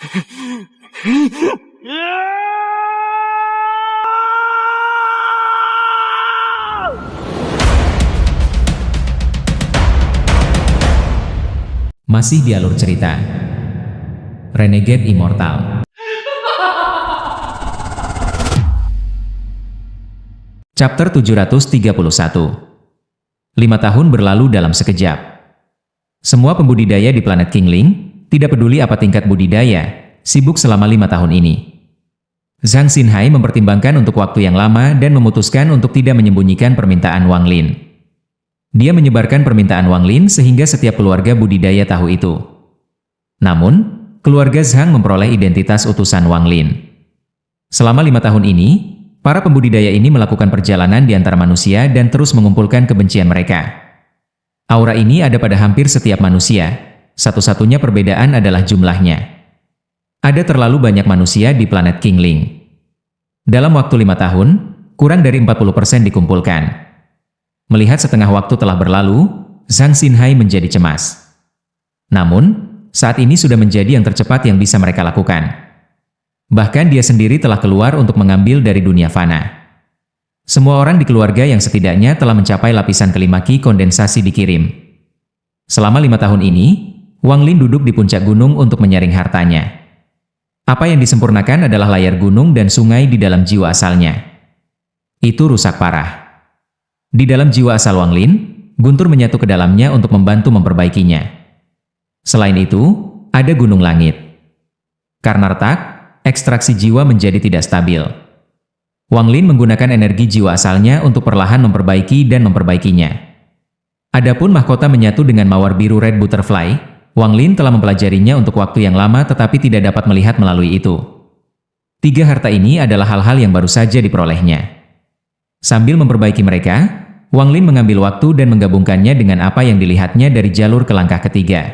Masih di alur cerita Renegade Immortal. Chapter 731. 5 tahun berlalu dalam sekejap. Semua pembudidaya di planet Kingling, tidak peduli apa tingkat budidaya, sibuk selama 5 tahun ini. Zhang Xinhai mempertimbangkan untuk waktu yang lama dan memutuskan untuk tidak menyembunyikan permintaan Wang Lin. Dia menyebarkan permintaan Wang Lin sehingga setiap keluarga budidaya tahu itu. Namun, keluarga Zhang memperoleh identitas utusan Wang Lin. Selama 5 tahun ini, para pembudidaya ini melakukan perjalanan di antara manusia dan terus mengumpulkan kebencian mereka. Aura ini ada pada hampir setiap manusia, satu-satunya perbedaan adalah jumlahnya. Ada terlalu banyak manusia di planet Kingling. Dalam waktu 5 tahun, kurang dari 40% dikumpulkan. Melihat setengah waktu telah berlalu, Zhang Xinhai menjadi cemas. Namun, saat ini sudah menjadi yang tercepat yang bisa mereka lakukan. Bahkan dia sendiri telah keluar untuk mengambil dari dunia fana. Semua orang di keluarga yang setidaknya telah mencapai lapisan kelima ki kondensasi dikirim. Selama 5 tahun ini, Wang Lin duduk di puncak gunung untuk menyaring hartanya. Apa yang disempurnakan adalah layar gunung dan sungai di dalam jiwa asalnya. Itu rusak parah. Di dalam jiwa asal Wang Lin, guntur menyatu ke dalamnya untuk membantu memperbaikinya. Selain itu, ada gunung langit. Karena retak, ekstraksi jiwa menjadi tidak stabil. Wang Lin menggunakan energi jiwa asalnya untuk perlahan memperbaiki dan memperbaikinya. Adapun mahkota menyatu dengan mawar biru Red Butterfly, Wang Lin telah mempelajarinya untuk waktu yang lama tetapi tidak dapat melihat melalui itu. 3 harta ini adalah hal-hal yang baru saja diperolehnya. Sambil memperbaiki mereka, Wang Lin mengambil waktu dan menggabungkannya dengan apa yang dilihatnya dari jalur ke langkah ketiga.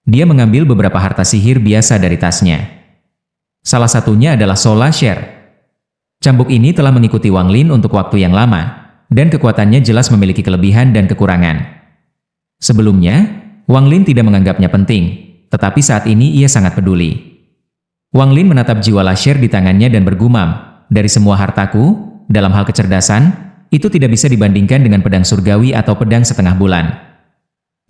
Dia mengambil beberapa harta sihir biasa dari tasnya. Salah satunya adalah Soul Share. Cambuk ini telah mengikuti Wang Lin untuk waktu yang lama, dan kekuatannya jelas memiliki kelebihan dan kekurangan. Sebelumnya, Wang Lin tidak menganggapnya penting, tetapi saat ini ia sangat peduli. Wang Lin menatap jiwa Share di tangannya dan bergumam, dari semua hartaku, dalam hal kecerdasan, itu tidak bisa dibandingkan dengan pedang surgawi atau pedang setengah bulan.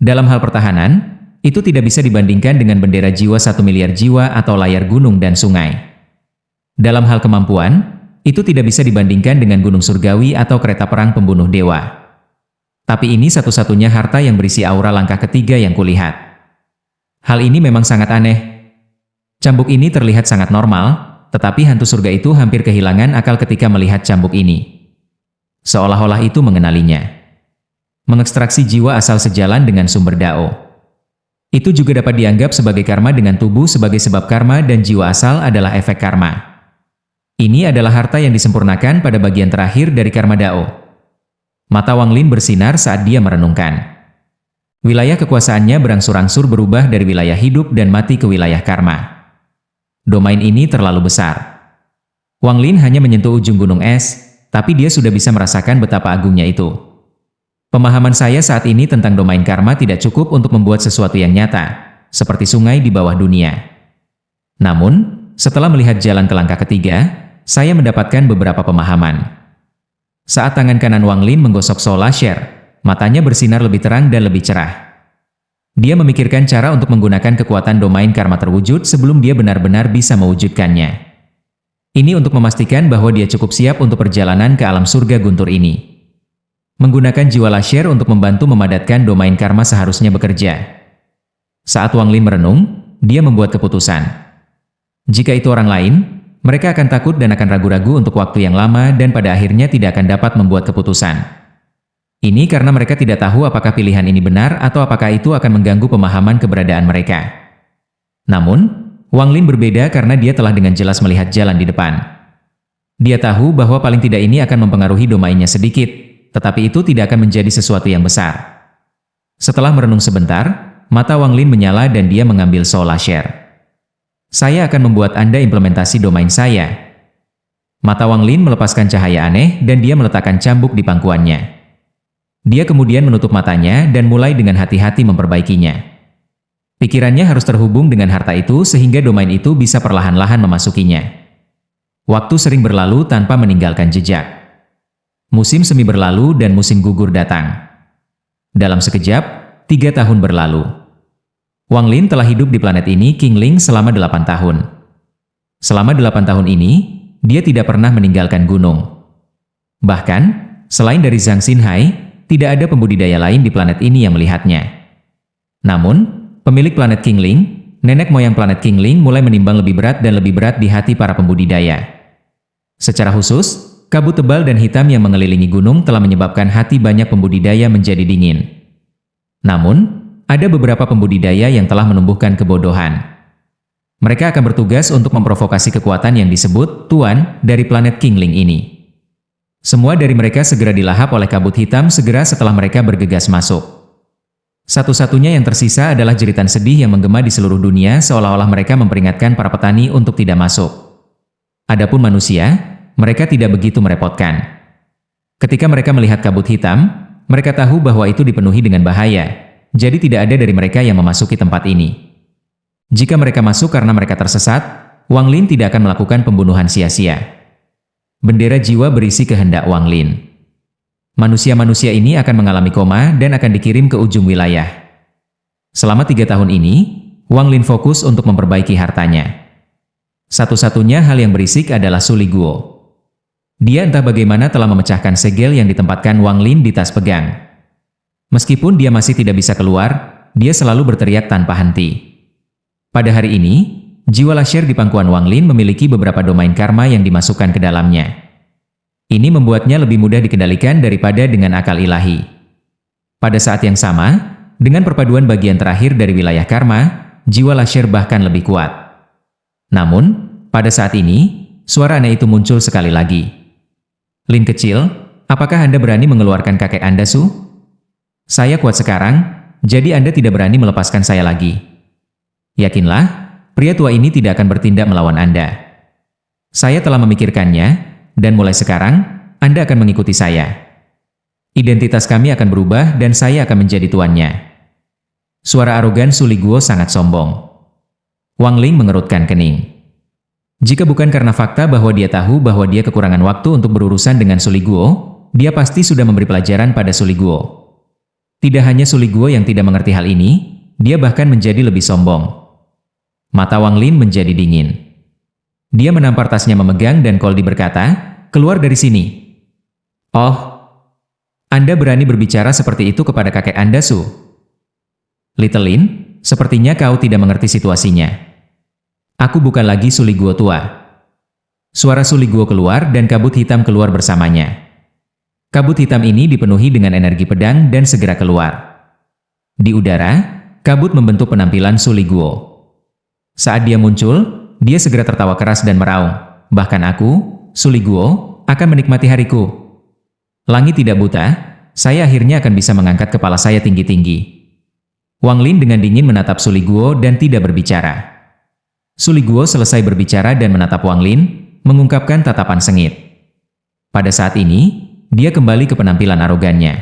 Dalam hal pertahanan, itu tidak bisa dibandingkan dengan bendera jiwa 1 miliar jiwa atau layar gunung dan sungai. Dalam hal kemampuan, itu tidak bisa dibandingkan dengan gunung surgawi atau kereta perang pembunuh dewa. Tapi ini satu-satunya harta yang berisi aura langkah ketiga yang kulihat. Hal ini memang sangat aneh. Cambuk ini terlihat sangat normal, tetapi hantu surga itu hampir kehilangan akal ketika melihat cambuk ini. Seolah-olah itu mengenalinya. Mengekstraksi jiwa asal sejalan dengan sumber Dao. Itu juga dapat dianggap sebagai karma dengan tubuh sebagai sebab karma dan jiwa asal adalah efek karma. Ini adalah harta yang disempurnakan pada bagian terakhir dari karma Dao. Mata Wang Lin bersinar saat dia merenungkan. Wilayah kekuasaannya berangsur-angsur berubah dari wilayah hidup dan mati ke wilayah karma. Domain ini terlalu besar. Wang Lin hanya menyentuh ujung gunung es, tapi dia sudah bisa merasakan betapa agungnya itu. Pemahaman saya saat ini tentang domain karma tidak cukup untuk membuat sesuatu yang nyata, seperti sungai di bawah dunia. Namun, setelah melihat jalan ke langkah ketiga, saya mendapatkan beberapa pemahaman. Saat tangan kanan Wang Lin menggosok Soul Share, matanya bersinar lebih terang dan lebih cerah. Dia memikirkan cara untuk menggunakan kekuatan domain karma terwujud sebelum dia benar-benar bisa mewujudkannya. Ini untuk memastikan bahwa dia cukup siap untuk perjalanan ke alam surga guntur ini. Menggunakan jiwa Share untuk membantu memadatkan domain karma seharusnya bekerja. Saat Wang Lin merenung, dia membuat keputusan. Jika itu orang lain, mereka akan takut dan akan ragu-ragu untuk waktu yang lama dan pada akhirnya tidak akan dapat membuat keputusan. Ini karena mereka tidak tahu apakah pilihan ini benar atau apakah itu akan mengganggu pemahaman keberadaan mereka. Namun, Wang Lin berbeda karena dia telah dengan jelas melihat jalan di depan. Dia tahu bahwa paling tidak ini akan mempengaruhi domainnya sedikit, tetapi itu tidak akan menjadi sesuatu yang besar. Setelah merenung sebentar, mata Wang Lin menyala dan dia mengambil Soul Share. Saya akan membuat Anda implementasi domain saya. Mata Wang Lin melepaskan cahaya aneh dan dia meletakkan cambuk di pangkuannya. Dia kemudian menutup matanya dan mulai dengan hati-hati memperbaikinya. Pikirannya harus terhubung dengan harta itu sehingga domain itu bisa perlahan-lahan memasukinya. Waktu sering berlalu tanpa meninggalkan jejak. Musim semi berlalu dan musim gugur datang. Dalam sekejap, 3 tahun berlalu. Wang Lin telah hidup di planet ini Qingling selama 8 tahun. Selama 8 tahun ini, dia tidak pernah meninggalkan gunung. Bahkan, selain dari Zhang Xinhai, tidak ada pembudidaya lain di planet ini yang melihatnya. Namun, pemilik planet Qingling, nenek moyang planet Qingling mulai menimbang lebih berat dan lebih berat di hati para pembudidaya. Secara khusus, kabut tebal dan hitam yang mengelilingi gunung telah menyebabkan hati banyak pembudidaya menjadi dingin. Namun, ada beberapa pembudidaya yang telah menumbuhkan kebodohan. Mereka akan bertugas untuk memprovokasi kekuatan yang disebut Tuan dari planet Qingling ini. Semua dari mereka segera dilahap oleh kabut hitam segera setelah mereka bergegas masuk. Satu-satunya yang tersisa adalah jeritan sedih yang menggema di seluruh dunia seolah-olah mereka memperingatkan para petani untuk tidak masuk. Adapun manusia, mereka tidak begitu merepotkan. Ketika mereka melihat kabut hitam, mereka tahu bahwa itu dipenuhi dengan bahaya, jadi tidak ada dari mereka yang memasuki tempat ini. Jika mereka masuk karena mereka tersesat, Wang Lin tidak akan melakukan pembunuhan sia-sia. Bendera jiwa berisi kehendak Wang Lin. Manusia-manusia ini akan mengalami koma dan akan dikirim ke ujung wilayah. Selama 3 tahun ini, Wang Lin fokus untuk memperbaiki hartanya. Satu-satunya hal yang berisik adalah Suli Guo. Dia entah bagaimana telah memecahkan segel yang ditempatkan Wang Lin di tas pegang. Meskipun dia masih tidak bisa keluar, dia selalu berteriak tanpa henti. Pada hari ini, jiwa lasyir di pangkuan Wang Lin memiliki beberapa domain karma yang dimasukkan ke dalamnya. Ini membuatnya lebih mudah dikendalikan daripada dengan akal ilahi. Pada saat yang sama, dengan perpaduan bagian terakhir dari wilayah karma, jiwa lasyir bahkan lebih kuat. Namun, pada saat ini, suara aneh itu muncul sekali lagi. Lin kecil, apakah Anda berani mengeluarkan kakek Anda, Su? Saya kuat sekarang, jadi Anda tidak berani melepaskan saya lagi. Yakinlah, pria tua ini tidak akan bertindak melawan Anda. Saya telah memikirkannya, dan mulai sekarang, Anda akan mengikuti saya. Identitas kami akan berubah dan saya akan menjadi tuannya. Suara arogan Suli Guo sangat sombong. Wang Lin mengerutkan kening. Jika bukan karena fakta bahwa dia tahu bahwa dia kekurangan waktu untuk berurusan dengan Suli Guo, dia pasti sudah memberi pelajaran pada Suli Guo. Tidak hanya Suli Guo yang tidak mengerti hal ini, dia bahkan menjadi lebih sombong. Mata Wang Lin menjadi dingin. Dia menampar tasnya memegang dan Koldi berkata, "Keluar dari sini." "Oh, Anda berani berbicara seperti itu kepada kakek Anda, Su?" "Little Lin, sepertinya kau tidak mengerti situasinya. Aku bukan lagi Suli Guo tua." Suara Suli Guo keluar dan kabut hitam keluar bersamanya. Kabut hitam ini dipenuhi dengan energi pedang dan segera keluar. Di udara, kabut membentuk penampilan Suli Guo. Saat dia muncul, dia segera tertawa keras dan meraung, "Bahkan aku, Suli Guo, akan menikmati hariku. Langit tidak buta, saya akhirnya akan bisa mengangkat kepala saya tinggi-tinggi." Wang Lin dengan dingin menatap Suli Guo dan tidak berbicara. Suli Guo selesai berbicara dan menatap Wang Lin, mengungkapkan tatapan sengit. Pada saat ini, dia kembali ke penampilan arogannya.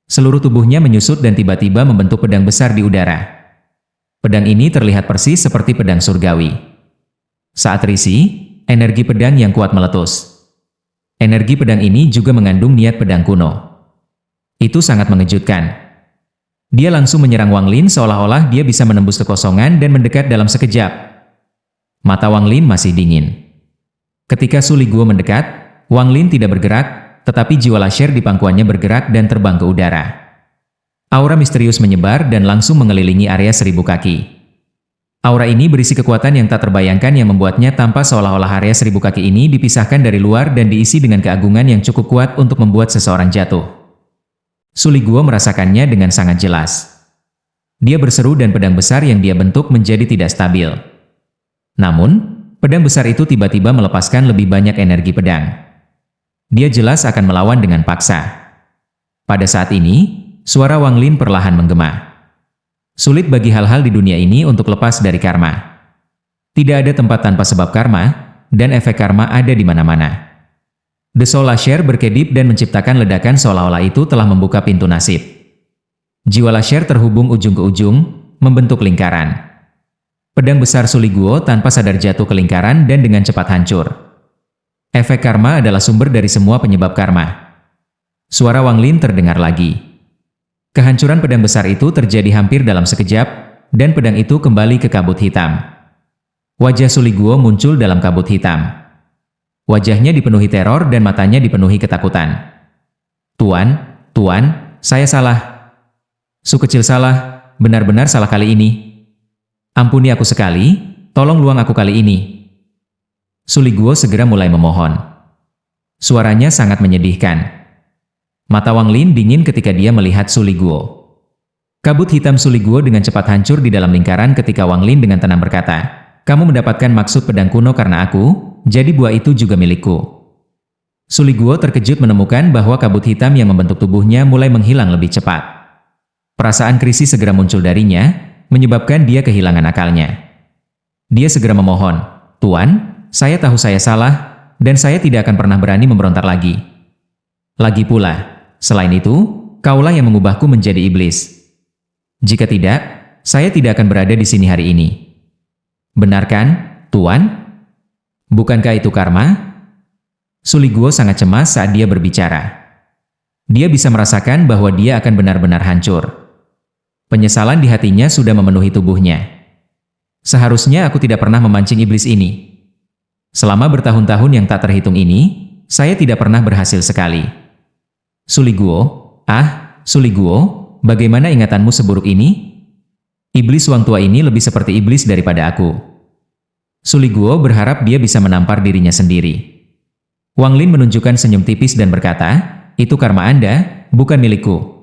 Seluruh tubuhnya menyusut dan tiba-tiba membentuk pedang besar di udara. Pedang ini terlihat persis seperti pedang surgawi. Saat risih, energi pedang yang kuat meletus. Energi pedang ini juga mengandung niat pedang kuno. Itu sangat mengejutkan. Dia langsung menyerang Wang Lin seolah-olah dia bisa menembus kekosongan dan mendekat dalam sekejap. Mata Wang Lin masih dingin. Ketika Suli Guo mendekat, Wang Lin tidak bergerak, tetapi jiwa lasyir di pangkuannya bergerak dan terbang ke udara. Aura misterius menyebar dan langsung mengelilingi area 1000 kaki. Aura ini berisi kekuatan yang tak terbayangkan yang membuatnya tampak seolah-olah area 1000 kaki ini dipisahkan dari luar dan diisi dengan keagungan yang cukup kuat untuk membuat seseorang jatuh. Suli Guo merasakannya dengan sangat jelas. Dia berseru dan pedang besar yang dia bentuk menjadi tidak stabil. Namun, pedang besar itu tiba-tiba melepaskan lebih banyak energi pedang. Dia jelas akan melawan dengan paksa. Pada saat ini, suara Wang Lin perlahan menggema. Sulit bagi hal-hal di dunia ini untuk lepas dari karma. Tidak ada tempat tanpa sebab karma, dan efek karma ada di mana-mana. The Soul Lasher berkedip dan menciptakan ledakan seolah-olah itu telah membuka pintu nasib. Jiwa Lasher terhubung ujung ke ujung, membentuk lingkaran. Pedang besar Suliguo tanpa sadar jatuh ke lingkaran dan dengan cepat hancur. Efek karma adalah sumber dari semua penyebab karma. Suara Wang Lin terdengar lagi. Kehancuran pedang besar itu terjadi hampir dalam sekejap, dan pedang itu kembali ke kabut hitam. Wajah Suliguo muncul dalam kabut hitam. Wajahnya dipenuhi teror dan matanya dipenuhi ketakutan. Tuan, saya salah. Su kecil salah, benar-benar salah kali ini. Ampuni aku sekali, tolong luang aku kali ini. Suliguo segera mulai memohon. Suaranya sangat menyedihkan. Mata Wang Lin dingin ketika dia melihat Suliguo. Kabut hitam Suliguo dengan cepat hancur di dalam lingkaran ketika Wang Lin dengan tenang berkata, "Kamu mendapatkan maksud pedang kuno karena aku, jadi buah itu juga milikku." Suliguo terkejut menemukan bahwa kabut hitam yang membentuk tubuhnya mulai menghilang lebih cepat. Perasaan krisis segera muncul darinya, menyebabkan dia kehilangan akalnya. Dia segera memohon, "Tuan, saya tahu saya salah, dan saya tidak akan pernah berani memberontak lagi. Lagi pula, selain itu, kaulah yang mengubahku menjadi iblis. Jika tidak, saya tidak akan berada di sini hari ini." "Benarkan, Tuan? Bukankah itu karma?" Suliguo sangat cemas saat dia berbicara. Dia bisa merasakan bahwa dia akan benar-benar hancur. Penyesalan di hatinya sudah memenuhi tubuhnya. "Seharusnya aku tidak pernah memancing iblis ini. Selama bertahun-tahun yang tak terhitung ini, saya tidak pernah berhasil sekali." Suliguo, Suliguo, bagaimana ingatanmu seburuk ini? Iblis Wang tua ini lebih seperti iblis daripada aku. Suliguo berharap dia bisa menampar dirinya sendiri. Wang Lin menunjukkan senyum tipis dan berkata, "Itu karma Anda, bukan milikku."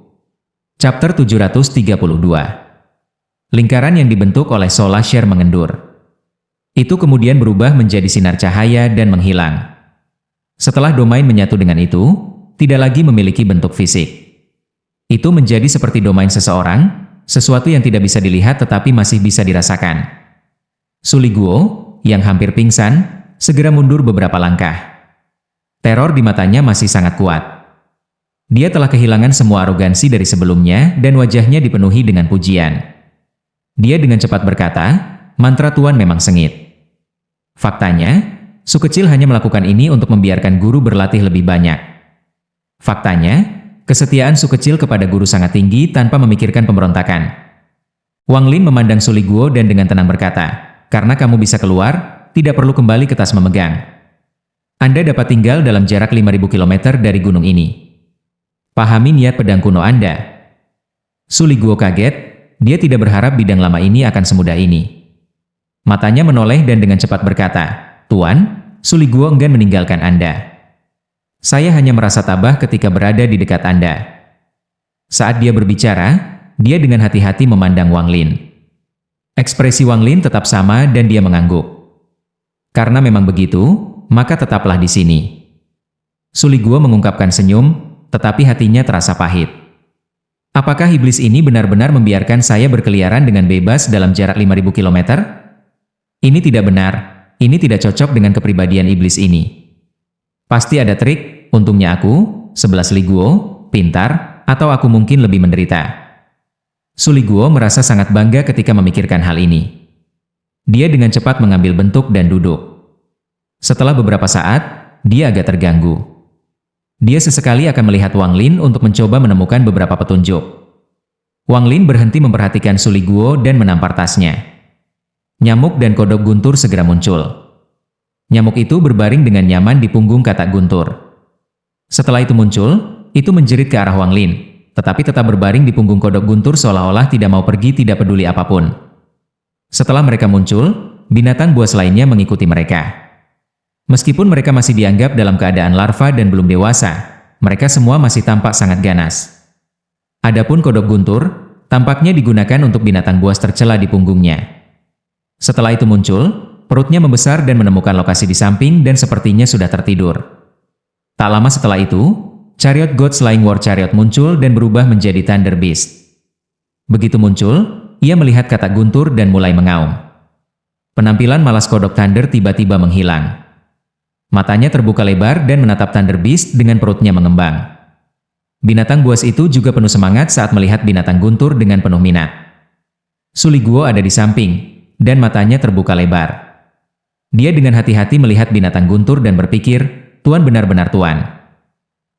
Chapter 732. Lingkaran yang dibentuk oleh Soul Asher mengendur. Itu kemudian berubah menjadi sinar cahaya dan menghilang. Setelah domain menyatu dengan itu, tidak lagi memiliki bentuk fisik. Itu menjadi seperti domain seseorang, sesuatu yang tidak bisa dilihat tetapi masih bisa dirasakan. Suliguo, yang hampir pingsan, segera mundur beberapa langkah. Teror di matanya masih sangat kuat. Dia telah kehilangan semua arogansi dari sebelumnya dan wajahnya dipenuhi dengan pujian. Dia dengan cepat berkata, "Mantra Tuan memang sengit. Faktanya, Su kecil hanya melakukan ini untuk membiarkan guru berlatih lebih banyak. Faktanya, kesetiaan Su kecil kepada guru sangat tinggi tanpa memikirkan pemberontakan." Wang Lin memandang Suliguo dan dengan tenang berkata, "Karena kamu bisa keluar, tidak perlu kembali ke tas memegang. Anda dapat tinggal dalam jarak 5.000 km dari gunung ini. Pahami niat pedang kuno Anda." Suliguo kaget, dia tidak berharap bidang lama ini akan semudah ini. Matanya menoleh dan dengan cepat berkata, "Tuan, Suliguo enggan meninggalkan Anda. Saya hanya merasa tabah ketika berada di dekat Anda." Saat dia berbicara, dia dengan hati-hati memandang Wang Lin. Ekspresi Wang Lin tetap sama dan dia mengangguk. "Karena memang begitu, maka tetaplah di sini." Suliguo mengungkapkan senyum, tetapi hatinya terasa pahit. "Apakah iblis ini benar-benar membiarkan saya berkeliaran dengan bebas dalam jarak 5.000 km? Ini tidak benar, ini tidak cocok dengan kepribadian iblis ini. Pasti ada trik, untungnya aku, 11 Liguo, pintar, atau aku mungkin lebih menderita." Suliguo merasa sangat bangga ketika memikirkan hal ini. Dia dengan cepat mengambil bentuk dan duduk. Setelah beberapa saat, dia agak terganggu. Dia sesekali akan melihat Wang Lin untuk mencoba menemukan beberapa petunjuk. Wang Lin berhenti memperhatikan Suliguo dan menampar tasnya. Nyamuk dan kodok guntur segera muncul. Nyamuk itu berbaring dengan nyaman di punggung katak guntur. Setelah itu muncul, itu menjerit ke arah Wang Lin, tetapi tetap berbaring di punggung kodok guntur seolah-olah tidak mau pergi, tidak peduli apapun. Setelah mereka muncul, binatang buas lainnya mengikuti mereka. Meskipun mereka masih dianggap dalam keadaan larva dan belum dewasa, mereka semua masih tampak sangat ganas. Adapun kodok guntur, tampaknya digunakan untuk binatang buas tercela di punggungnya. Setelah itu muncul, perutnya membesar dan menemukan lokasi di samping dan sepertinya sudah tertidur. Tak lama setelah itu, Chariot God Flying War Chariot muncul dan berubah menjadi Thunder Beast. Begitu muncul, ia melihat katak guntur dan mulai mengaum. Penampilan malas kodok Thunder tiba-tiba menghilang. Matanya terbuka lebar dan menatap Thunder Beast dengan perutnya mengembang. Binatang buas itu juga penuh semangat saat melihat binatang guntur dengan penuh minat. Suliguo ada di samping, dan matanya terbuka lebar. Dia dengan hati-hati melihat binatang guntur dan berpikir, Tuan benar-benar Tuan.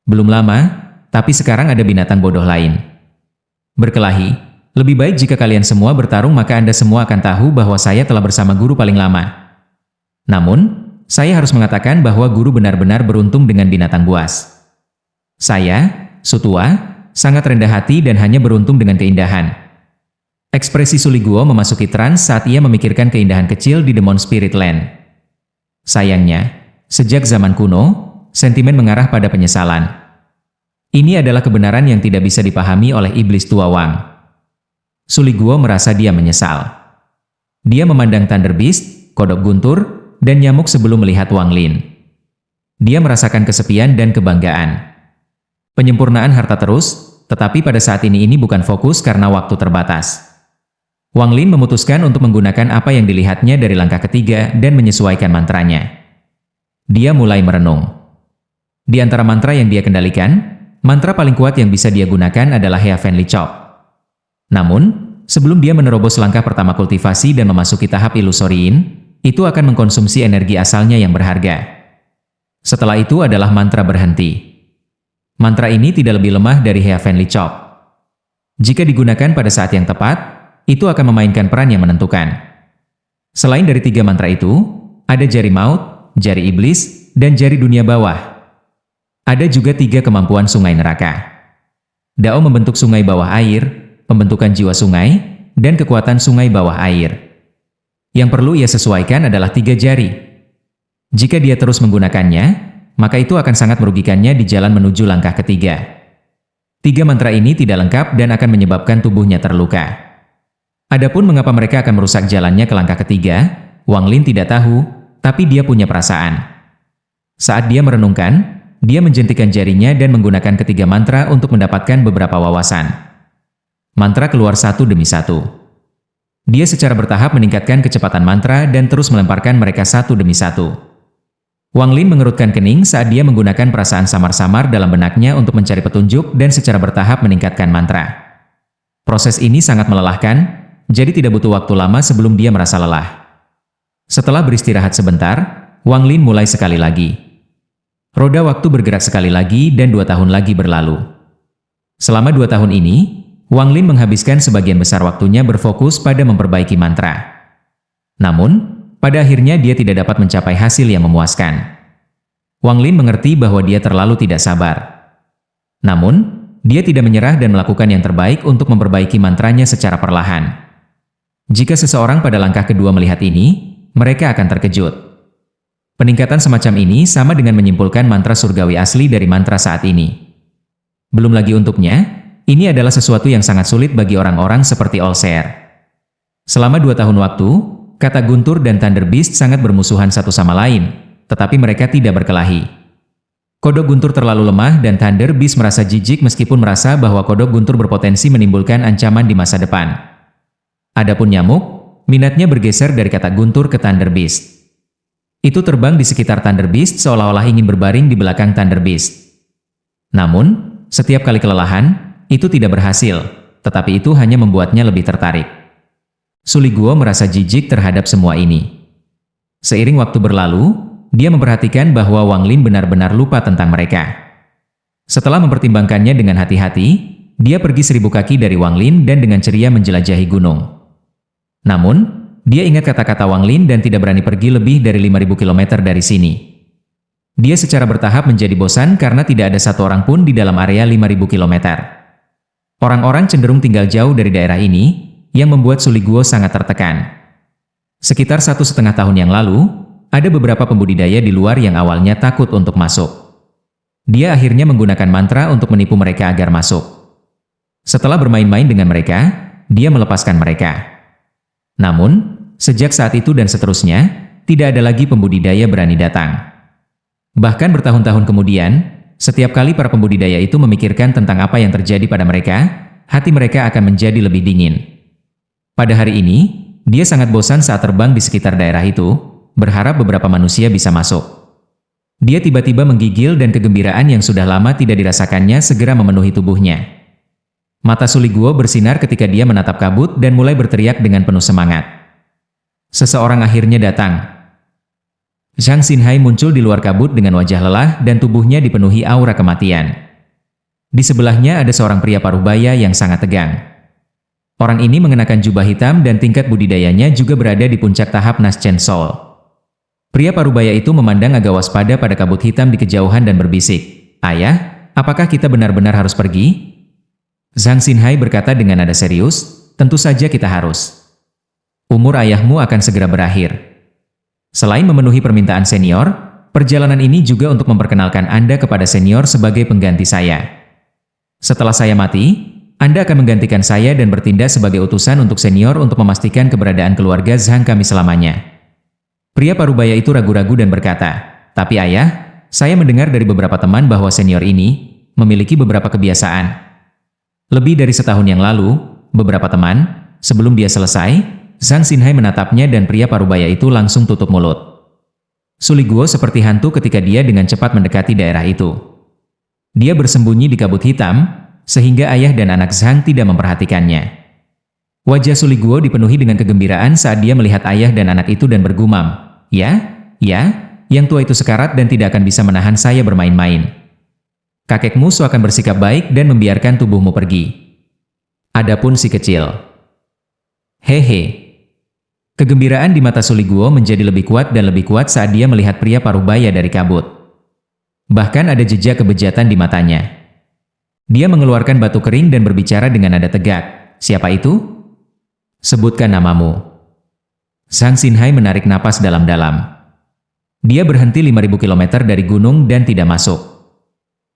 Belum lama, tapi sekarang ada binatang bodoh lain. Berkelahi, lebih baik jika kalian semua bertarung maka Anda semua akan tahu bahwa saya telah bersama guru paling lama. Namun, saya harus mengatakan bahwa guru benar-benar beruntung dengan binatang buas. Saya, Sutua, sangat rendah hati dan hanya beruntung dengan keindahan. Ekspresi Suliguo memasuki trans saat ia memikirkan keindahan kecil di Demon Spirit Land. Sayangnya, sejak zaman kuno, sentimen mengarah pada penyesalan. Ini adalah kebenaran yang tidak bisa dipahami oleh iblis tua Wang. Suliguo merasa dia menyesal. Dia memandang Thunder Beast, kodok guntur, dan nyamuk sebelum melihat Wang Lin. Dia merasakan kesepian dan kebanggaan. Penyempurnaan harta terus, tetapi pada saat ini bukan fokus karena waktu terbatas. Wang Lin memutuskan untuk menggunakan apa yang dilihatnya dari langkah ketiga dan menyesuaikan mantranya. Dia mulai merenung. Di antara mantra yang dia kendalikan, mantra paling kuat yang bisa dia gunakan adalah Heavenly Chop. Namun, sebelum dia menerobos langkah pertama kultivasi dan memasuki tahap ilusoriin, itu akan mengkonsumsi energi asalnya yang berharga. Setelah itu adalah mantra berhenti. Mantra ini tidak lebih lemah dari Heavenly Chop. Jika digunakan pada saat yang tepat, itu akan memainkan peran yang menentukan. Selain dari 3 mantra itu, ada jari maut, jari iblis, dan jari dunia bawah. Ada juga 3 kemampuan sungai neraka. Dao membentuk sungai bawah air, pembentukan jiwa sungai, dan kekuatan sungai bawah air. Yang perlu ia sesuaikan adalah 3 jari. Jika dia terus menggunakannya, maka itu akan sangat merugikannya di jalan menuju langkah ketiga. 3 mantra ini tidak lengkap dan akan menyebabkan tubuhnya terluka. Adapun mengapa mereka akan merusak jalannya ke langkah ketiga, Wang Lin tidak tahu, tapi dia punya perasaan. Saat dia merenungkan, dia menjentikan jarinya dan menggunakan ketiga mantra untuk mendapatkan beberapa wawasan. Mantra keluar satu demi satu. Dia secara bertahap meningkatkan kecepatan mantra dan terus melemparkan mereka satu demi satu. Wang Lin mengerutkan kening saat dia menggunakan perasaan samar-samar dalam benaknya untuk mencari petunjuk dan secara bertahap meningkatkan mantra. Proses ini sangat melelahkan, jadi tidak butuh waktu lama sebelum dia merasa lelah. Setelah beristirahat sebentar, Wang Lin mulai sekali lagi. Roda waktu bergerak sekali lagi dan 2 tahun lagi berlalu. Selama 2 tahun ini, Wang Lin menghabiskan sebagian besar waktunya berfokus pada memperbaiki mantra. Namun, pada akhirnya dia tidak dapat mencapai hasil yang memuaskan. Wang Lin mengerti bahwa dia terlalu tidak sabar. Namun, dia tidak menyerah dan melakukan yang terbaik untuk memperbaiki mantranya secara perlahan. Jika seseorang pada langkah kedua melihat ini, mereka akan terkejut. Peningkatan semacam ini sama dengan menyimpulkan mantra surgawi asli dari mantra saat ini. Belum lagi untuknya, ini adalah sesuatu yang sangat sulit bagi orang-orang seperti Allseer. Selama 2 tahun waktu, kata Guntur dan Thunder Beast sangat bermusuhan satu sama lain, tetapi mereka tidak berkelahi. Kodok Guntur terlalu lemah dan Thunder Beast merasa jijik meskipun merasa bahwa kodok Guntur berpotensi menimbulkan ancaman di masa depan. Adapun nyamuk, minatnya bergeser dari kata Guntur ke Thunder Beast. Itu terbang di sekitar Thunder Beast seolah-olah ingin berbaring di belakang Thunder Beast. Namun, setiap kali kelelahan, itu tidak berhasil, tetapi itu hanya membuatnya lebih tertarik. Suliguo merasa jijik terhadap semua ini. Seiring waktu berlalu, dia memperhatikan bahwa Wang Lin benar-benar lupa tentang mereka. Setelah mempertimbangkannya dengan hati-hati, dia pergi 1000 kaki dari Wang Lin dan dengan ceria menjelajahi gunung. Namun, dia ingat kata-kata Wang Lin dan tidak berani pergi lebih dari 5000 km dari sini. Dia secara bertahap menjadi bosan karena tidak ada satu orang pun di dalam area 5000 km. Orang-orang cenderung tinggal jauh dari daerah ini, yang membuat Suliguo sangat tertekan. Sekitar 1,5 tahun yang lalu, ada beberapa pembudidaya di luar yang awalnya takut untuk masuk. Dia akhirnya menggunakan mantra untuk menipu mereka agar masuk. Setelah bermain-main dengan mereka, dia melepaskan mereka. Namun, sejak saat itu dan seterusnya, tidak ada lagi pembudidaya berani datang. Bahkan bertahun-tahun kemudian, setiap kali para pembudidaya itu memikirkan tentang apa yang terjadi pada mereka, hati mereka akan menjadi lebih dingin. Pada hari ini, dia sangat bosan saat terbang di sekitar daerah itu, berharap beberapa manusia bisa masuk. Dia tiba-tiba menggigil dan kegembiraan yang sudah lama tidak dirasakannya segera memenuhi tubuhnya. Mata Suliguo bersinar ketika dia menatap kabut dan mulai berteriak dengan penuh semangat. Seseorang akhirnya datang. Zhang Xinhai muncul di luar kabut dengan wajah lelah dan tubuhnya dipenuhi aura kematian. Di sebelahnya ada seorang pria parubaya yang sangat tegang. Orang ini mengenakan jubah hitam dan tingkat budidayanya juga berada di puncak tahap Naschen Soul. Pria parubaya itu memandang agak waspada pada kabut hitam di kejauhan dan berbisik, "Ayah, apakah kita benar-benar harus pergi?" Zhang Xinhai berkata dengan nada serius, "Tentu saja kita harus. Umur ayahmu akan segera berakhir. Selain memenuhi permintaan senior, perjalanan ini juga untuk memperkenalkan Anda kepada senior sebagai pengganti saya. Setelah saya mati, Anda akan menggantikan saya dan bertindak sebagai utusan untuk senior untuk memastikan keberadaan keluarga Zhang kami selamanya." Pria parubaya itu ragu-ragu dan berkata, "Tapi ayah, saya mendengar dari beberapa teman bahwa senior ini memiliki beberapa kebiasaan." Lebih dari setahun yang lalu, beberapa teman, sebelum dia selesai, Zhang Xinhai menatapnya dan pria parubaya itu langsung tutup mulut. Suliguo seperti hantu ketika dia dengan cepat mendekati daerah itu. Dia bersembunyi di kabut hitam, sehingga ayah dan anak Zhang tidak memperhatikannya. Wajah Suliguo dipenuhi dengan kegembiraan saat dia melihat ayah dan anak itu dan bergumam, Ya, yang tua itu sekarat dan tidak akan bisa menahan saya bermain-main. Kakekmu akan bersikap baik dan membiarkan tubuhmu pergi. Adapun si kecil." Hehe. Kegembiraan di mata Suliguo menjadi lebih kuat dan lebih kuat saat dia melihat pria parubaya dari kabut. Bahkan ada jejak kebejatan di matanya. Dia mengeluarkan batu kering dan berbicara dengan nada tegak. "Siapa itu? Sebutkan namamu." Zhang Xinhai menarik napas dalam-dalam. Dia berhenti 5.000 km dari gunung dan tidak masuk.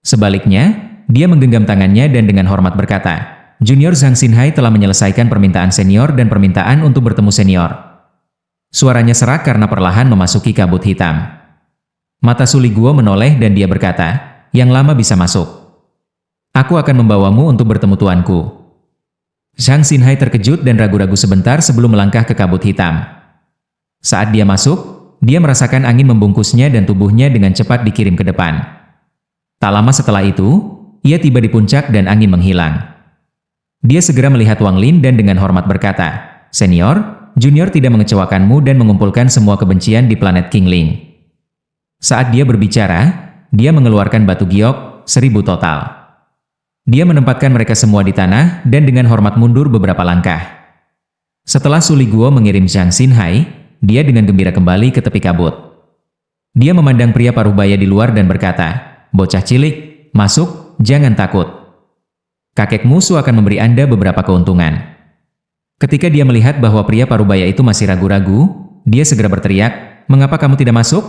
Sebaliknya, dia menggenggam tangannya dan dengan hormat berkata, "Junior Zhang Xinhai telah menyelesaikan permintaan senior dan permintaan untuk bertemu senior." Suaranya serak karena perlahan memasuki kabut hitam. Mata Suliguo menoleh dan dia berkata, "Yang lama bisa masuk. Aku akan membawamu untuk bertemu tuanku." Zhang Xinhai terkejut dan ragu-ragu sebentar sebelum melangkah ke kabut hitam. Saat dia masuk, dia merasakan angin membungkusnya dan tubuhnya dengan cepat dikirim ke depan. Tak lama setelah itu, ia tiba di puncak dan angin menghilang. Dia segera melihat Wang Lin dan dengan hormat berkata, "Senior, Junior tidak mengecewakanmu dan mengumpulkan semua kebencian di planet Qingling." Saat dia berbicara, dia mengeluarkan batu giok, 1.000 total. Dia menempatkan mereka semua di tanah dan dengan hormat mundur beberapa langkah. Setelah Suliguo mengirim Zhang Xinhai, dia dengan gembira kembali ke tepi kabut. Dia memandang pria parubaya di luar dan berkata, "Bocah cilik, masuk, jangan takut. Kakekmu akan memberi Anda beberapa keuntungan." Ketika dia melihat bahwa pria parubaya itu masih ragu-ragu, dia segera berteriak, "Mengapa kamu tidak masuk?"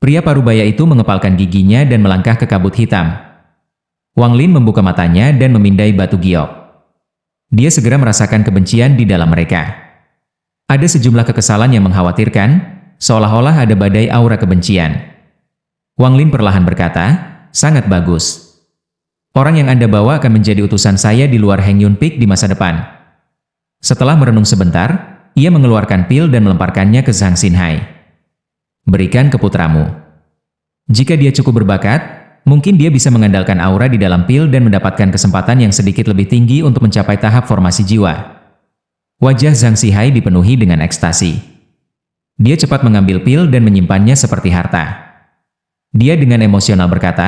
Pria parubaya itu mengepalkan giginya dan melangkah ke kabut hitam. Wang Lin membuka matanya dan memindai batu giok. Dia segera merasakan kebencian di dalam mereka. Ada sejumlah kekesalan yang mengkhawatirkan, seolah-olah ada badai aura kebencian. Wang Lin perlahan berkata, "Sangat bagus. Orang yang Anda bawa akan menjadi utusan saya di luar Heng Yun Peak di masa depan." Setelah merenung sebentar, ia mengeluarkan pil dan melemparkannya ke Zhang Xinhai. "Berikan ke putramu. Jika dia cukup berbakat, mungkin dia bisa mengandalkan aura di dalam pil dan mendapatkan kesempatan yang sedikit lebih tinggi untuk mencapai tahap formasi jiwa." Wajah Zhang Xinhai dipenuhi dengan ekstasi. Dia cepat mengambil pil dan menyimpannya seperti harta. Dia dengan emosional berkata,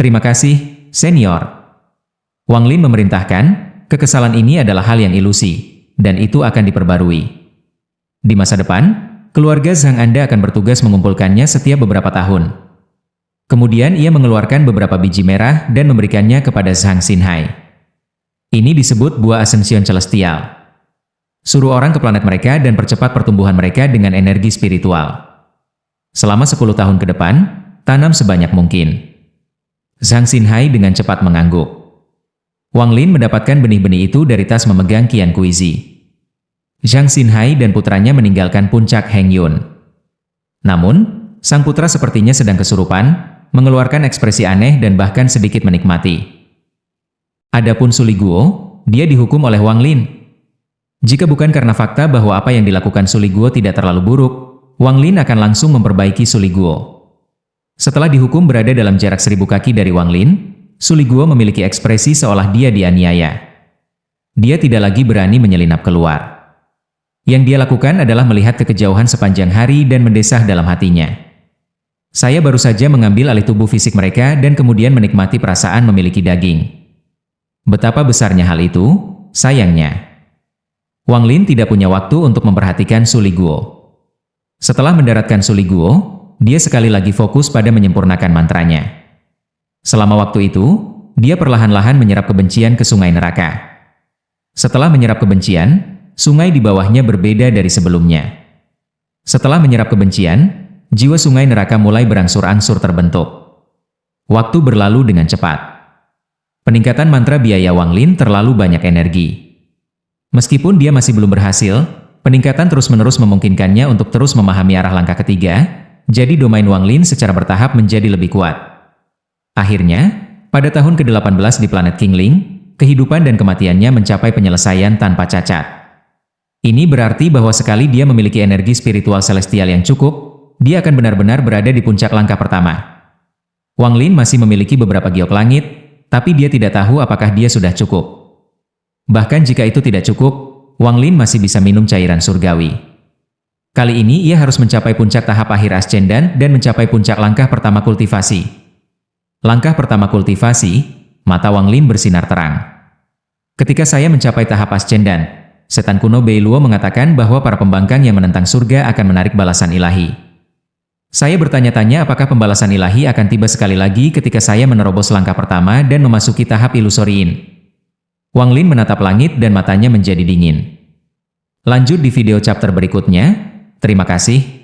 "Terima kasih, senior." Wang Lin memerintahkan, kekesalan ini adalah hal yang ilusi, dan itu akan diperbarui. Di masa depan, keluarga Zhang Anda akan bertugas mengumpulkannya setiap beberapa tahun. Kemudian ia mengeluarkan beberapa biji merah dan memberikannya kepada Zhang Xinhai. Ini disebut buah Ascension Celestial. Suruh orang ke planet mereka dan percepat pertumbuhan mereka dengan energi spiritual. Selama 10 tahun ke depan, tanam sebanyak mungkin. Zhang Xinhai dengan cepat mengangguk. Wang Lin mendapatkan benih-benih itu dari tas memegang Qian Kuizi. Zhang Xinhai dan putranya meninggalkan puncak Heng Yun. Namun, sang putra sepertinya sedang kesurupan, mengeluarkan ekspresi aneh dan bahkan sedikit menikmati. Adapun Suliguo, dia dihukum oleh Wang Lin. Jika bukan karena fakta bahwa apa yang dilakukan Suliguo tidak terlalu buruk, Wang Lin akan langsung memperbaiki Suliguo. Setelah dihukum berada dalam jarak 1.000 kaki dari Wang Lin, Suliguo memiliki ekspresi seolah dia dianiaya. Dia tidak lagi berani menyelinap keluar. Yang dia lakukan adalah melihat ke kejauhan sepanjang hari dan mendesah dalam hatinya. Saya baru saja mengambil alih tubuh fisik mereka dan kemudian menikmati perasaan memiliki daging. Betapa besarnya hal itu, sayangnya. Wang Lin tidak punya waktu untuk memperhatikan Suliguo. Setelah mendaratkan Suliguo, dia sekali lagi fokus pada menyempurnakan mantranya. Selama waktu itu, dia perlahan-lahan menyerap kebencian ke sungai neraka. Setelah menyerap kebencian, sungai di bawahnya berbeda dari sebelumnya. Setelah menyerap kebencian, jiwa sungai neraka mulai berangsur-angsur terbentuk. Waktu berlalu dengan cepat. Peningkatan mantra biaya Wang Lin terlalu banyak energi. Meskipun dia masih belum berhasil, peningkatan terus-menerus memungkinkannya untuk terus memahami arah langkah ketiga, jadi domain Wang Lin secara bertahap menjadi lebih kuat. Akhirnya, pada tahun ke-18 di planet Qingling, kehidupan dan kematiannya mencapai penyelesaian tanpa cacat. Ini berarti bahwa sekali dia memiliki energi spiritual celestial yang cukup, dia akan benar-benar berada di puncak langkah pertama. Wang Lin masih memiliki beberapa giok langit, tapi dia tidak tahu apakah dia sudah cukup. Bahkan jika itu tidak cukup, Wang Lin masih bisa minum cairan surgawi. Kali ini ia harus mencapai puncak tahap akhir ascendan dan mencapai puncak langkah pertama kultivasi. Langkah pertama kultivasi, mata Wang Lin bersinar terang. Ketika saya mencapai tahap ascendan, setan kuno Bei Luo mengatakan bahwa para pembangkang yang menentang surga akan menarik balasan ilahi. Saya bertanya-tanya apakah pembalasan ilahi akan tiba sekali lagi ketika saya menerobos langkah pertama dan memasuki tahap ilusoriin. Wang Lin menatap langit dan matanya menjadi dingin. Lanjut di video chapter berikutnya. Terima kasih.